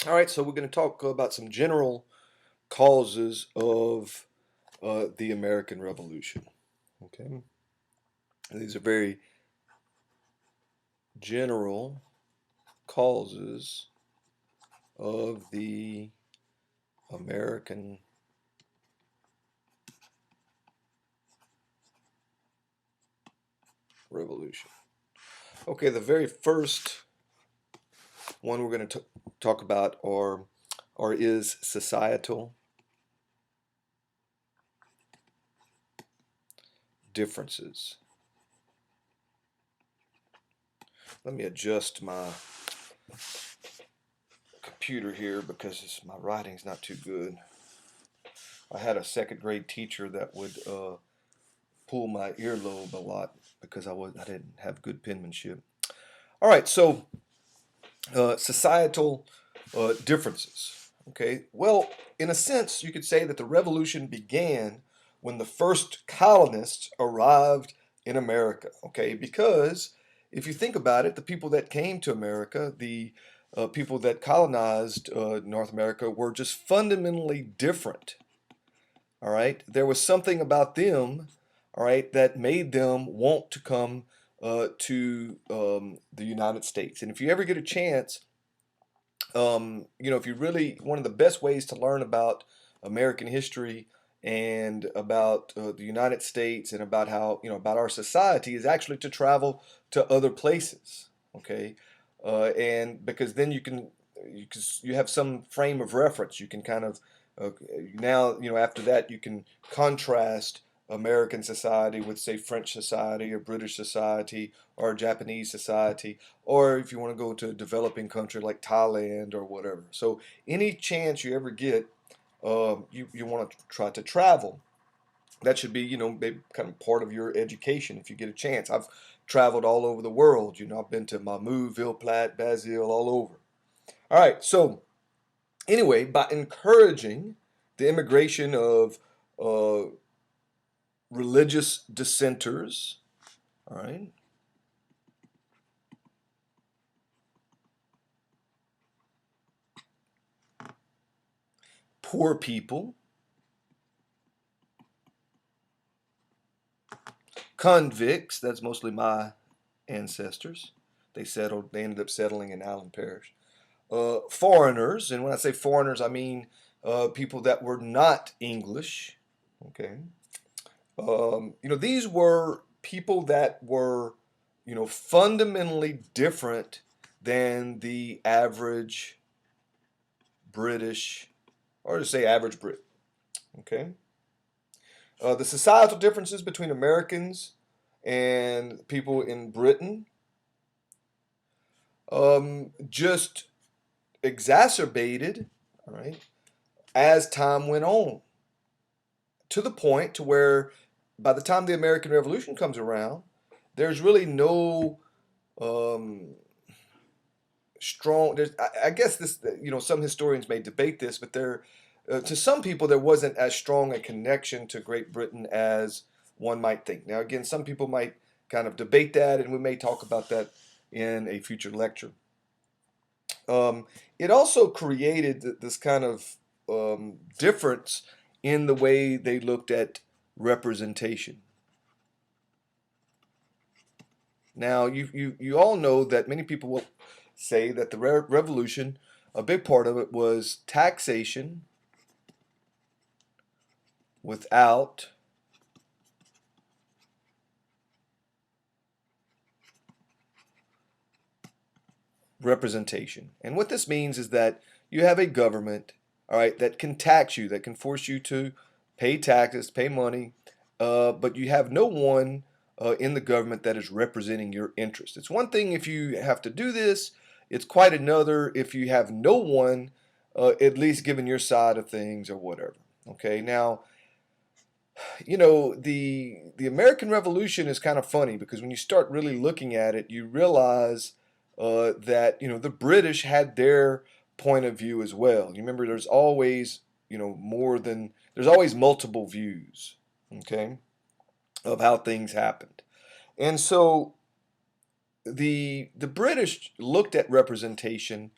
All right, so we're going to talk about some general causes of the American Revolution. Okay, these are very general causes of the American Revolution. Okay, the very first one we're going to talk about or is societal differences. Let me adjust my computer here because my writing's not too good. I had a second grade teacher that would pull my earlobe a lot because I didn't have good penmanship. All right, so societal differences. Okay, well, in a sense, you could say that the revolution began when the first colonists arrived in America. Okay, because if you think about it, the people that came to America, the people that colonized North America, were just fundamentally different. All right, there was something about them, all right, that made them want to come to the United States. And if you ever get a chance, if you really, one of the best ways to learn about American history and about the United States and about how, about our society is actually to travel to other places. Okay. And because then you have some frame of reference. You can kind of, now, after that, you can contrast American society with, say, French society or British society or Japanese society, or if you want to go to a developing country like Thailand or whatever. So any chance you ever get, you want to try to travel. That should be, maybe kind of part of your education if you get a chance. I've traveled all over the world. I've been to Mamou, Ville Platte, Basile, all over. All right, so anyway, by encouraging the immigration of uh, religious dissenters, all right, poor people, convicts, that's mostly my ancestors. They ended up settling in Allen Parish. Foreigners, and when I say foreigners, I mean people that were not English. Okay. These were people that were, fundamentally different than the average British, or to say average Brit. Okay. The societal differences between Americans and people in Britain just exacerbated, all right, as time went on, to the point to where by the time the American Revolution comes around, there's really no um, strong. I guess this, some historians may debate this, but to some people, there wasn't as strong a connection to Great Britain as one might think. Now, again, some people might kind of debate that, and we may talk about that in a future lecture. Um, it also created this kind of difference in the way they looked at representation. Now, you all know that many people will say that the revolution, a big part of it was taxation without representation. And what this means is that you have a government, all right, that can tax you, that can force you to pay taxes, pay money, but you have no one in the government that is representing your interest. It's one thing if you have to do this, it's quite another if you have no one at least giving your side of things or whatever. Okay, now, the American Revolution is kind of funny because when you start really looking at it, you realize that the British had their point of view as well. You remember, there's always there's always multiple views, okay, of how things happened, and so the British looked at representation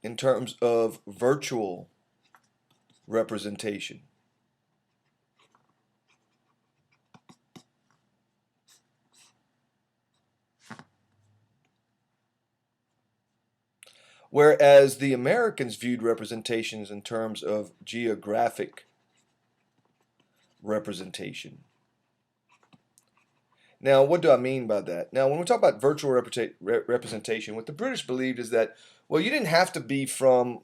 in terms of virtual representation. Whereas the Americans viewed representations in terms of geographic representation. Now, what do I mean by that? Now, when we talk about virtual representation, what the British believed is that, well, you didn't have to be from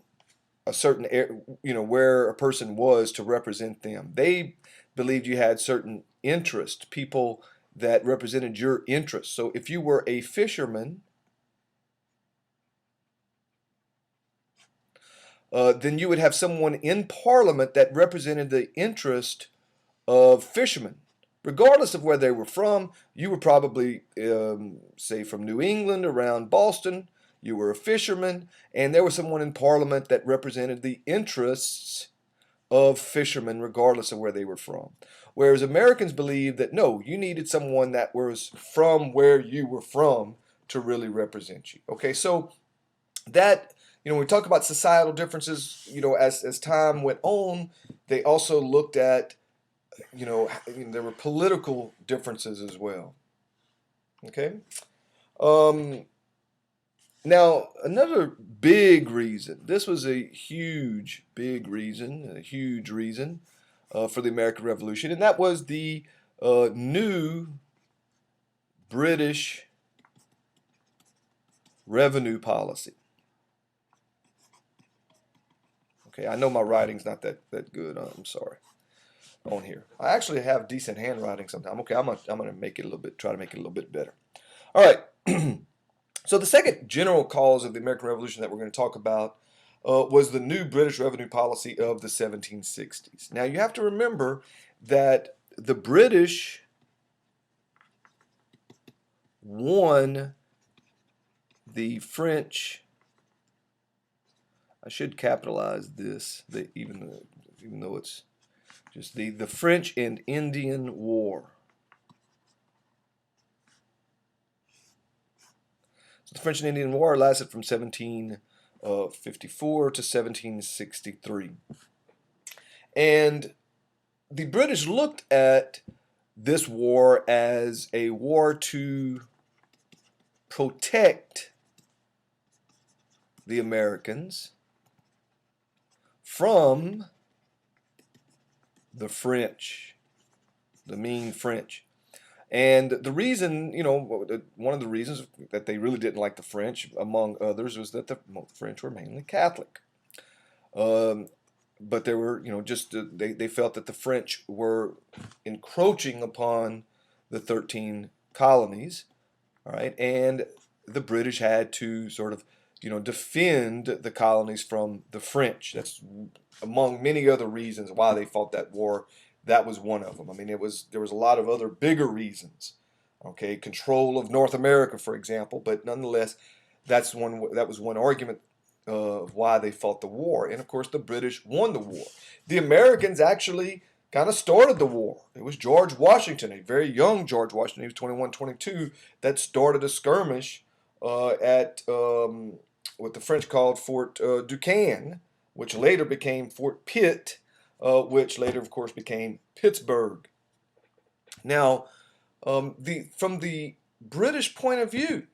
a certain area, where a person was to represent them. They believed you had certain interests, people that represented your interests. So if you were a fisherman, then you would have someone in Parliament that represented the interest of fishermen. Regardless of where they were from, you were probably, say, from New England, around Boston. You were a fisherman, and there was someone in Parliament that represented the interests of fishermen, regardless of where they were from. Whereas Americans believed that no, you needed someone that was from where you were from to really represent you. Okay, so that, when we talk about societal differences, as time went on, they also looked at, there were political differences as well. Okay. Now, another big reason, this was a huge, big reason, a huge reason for the American Revolution, and that was the new British revenue policy. Okay, I know my writing's not that good. I'm sorry. On here, I actually have decent handwriting sometimes. Okay, I'm gonna make it a little bit, try to make it a little bit better. All right. So the second general cause of the American Revolution that we're going to talk about was the new British revenue policy of the 1760s. Now you have to remember that the British won the French. I should capitalize this, even though it's just the French and Indian War. So the French and Indian War lasted from 1754 to 1763. And the British looked at this war as a war to protect the Americans from the French, the mean French. And the reason, one of the reasons that they really didn't like the French, among others, was that the French were mainly Catholic. But they were, they felt that the French were encroaching upon the 13 colonies, all right, and the British had to sort of, defend the colonies from the French. That's among many other reasons why they fought that war. That was one of them. I mean, there was a lot of other bigger reasons. Okay, control of North America, for example, but nonetheless, that was one argument of why they fought the war. And of course, the British won the war. The Americans actually kind of started the war. It was George Washington, a very young George Washington, he was 21, 22, that started a skirmish at what the French called Fort Duquesne, which later became Fort Pitt, which later, of course, became Pittsburgh. Now, from the British point of view,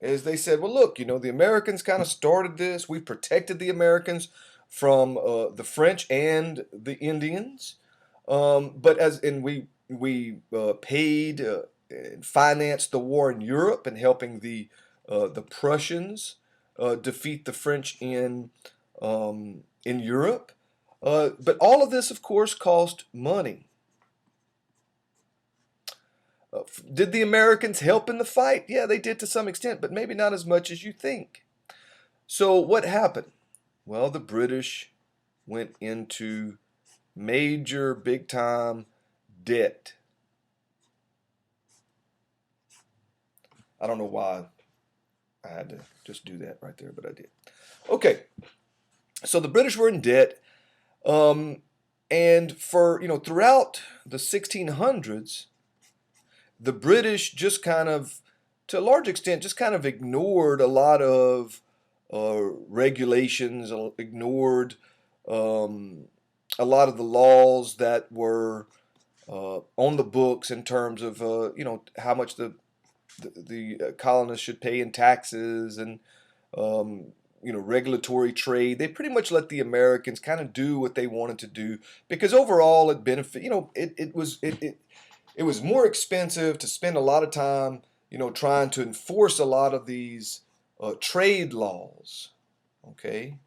as they said, well, look, the Americans kind of started this. We protected the Americans from the French and the Indians, we paid and financed the war in Europe and helping the Prussians defeat the French in Europe. But all of this, of course, cost money. Did the Americans help in the fight? Yeah, they did to some extent, but maybe not as much as you think. So what happened? Well, the British went into major, big-time debt. I don't know why I had to just do that right there, but I did. Okay, so the British were in debt. And for, throughout the 1600s, the British just kind of, to a large extent, just kind of ignored a lot of regulations, ignored a lot of the laws that were on the books in terms of how much the colonists should pay in taxes and um, regulatory trade. They pretty much let the Americans kind of do what they wanted to do because overall it benefit. It was more expensive to spend a lot of time trying to enforce a lot of these trade laws. Okay.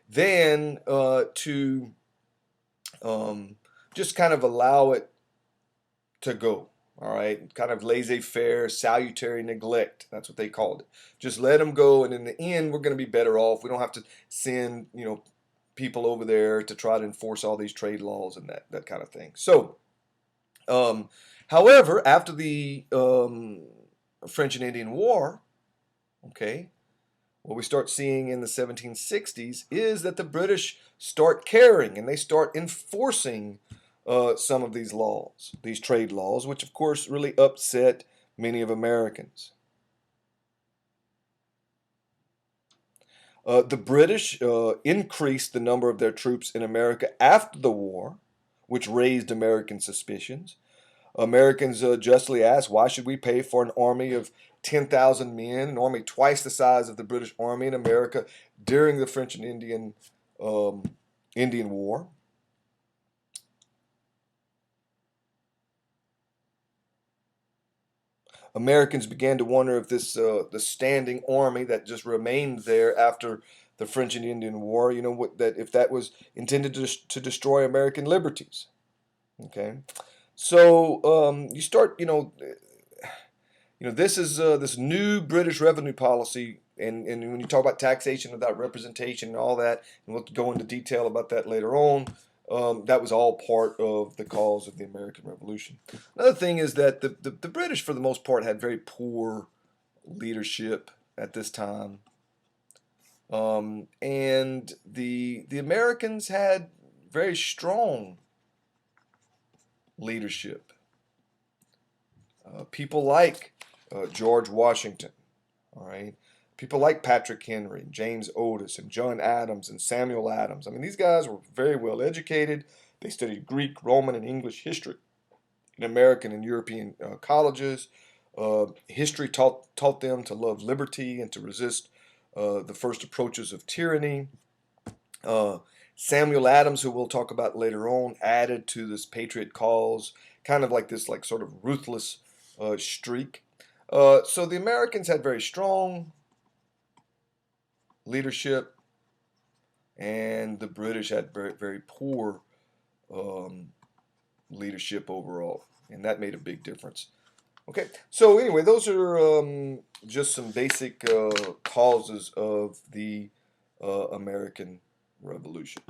Then to um, just kind of allow it to go. All right, kind of laissez-faire, salutary neglect. That's what they called it. Just let them go, and in the end, we're going to be better off. We don't have to send people over there to try to enforce all these trade laws and that kind of thing. So, um, however, after the French and Indian War, okay, what we start seeing in the 1760s is that the British start caring and they start enforcing some of these laws, these trade laws, which of course really upset many of Americans. The British increased the number of their troops in America after the war, which raised American suspicions. Americans justly asked, why should we pay for an army of 10,000 men, an army twice the size of the British Army in America during the French and um, Indian War? Americans began to wonder if the standing army that just remained there after the French and Indian War, that if that was intended to destroy American liberties. Okay, so you start, this is this new British revenue policy, and when you talk about taxation without representation and all that, and we'll go into detail about that later on. That was all part of the cause of the American Revolution. Another thing is that the British, for the most part, had very poor leadership at this time, and the Americans had very strong leadership. People like George Washington, all right. People like Patrick Henry, James Otis, and John Adams, and Samuel Adams. I mean, these guys were very well educated. They studied Greek, Roman, and English history in American and European colleges. History taught them to love liberty and to resist the first approaches of tyranny. Uh, Samuel Adams, who we'll talk about later on, added to this patriot cause, kind of like this, like sort of ruthless streak. So the Americans had very strong leadership, and the British had very, very poor um, leadership overall, and that made a big difference. Okay, so anyway, those are just some basic causes of the American Revolution.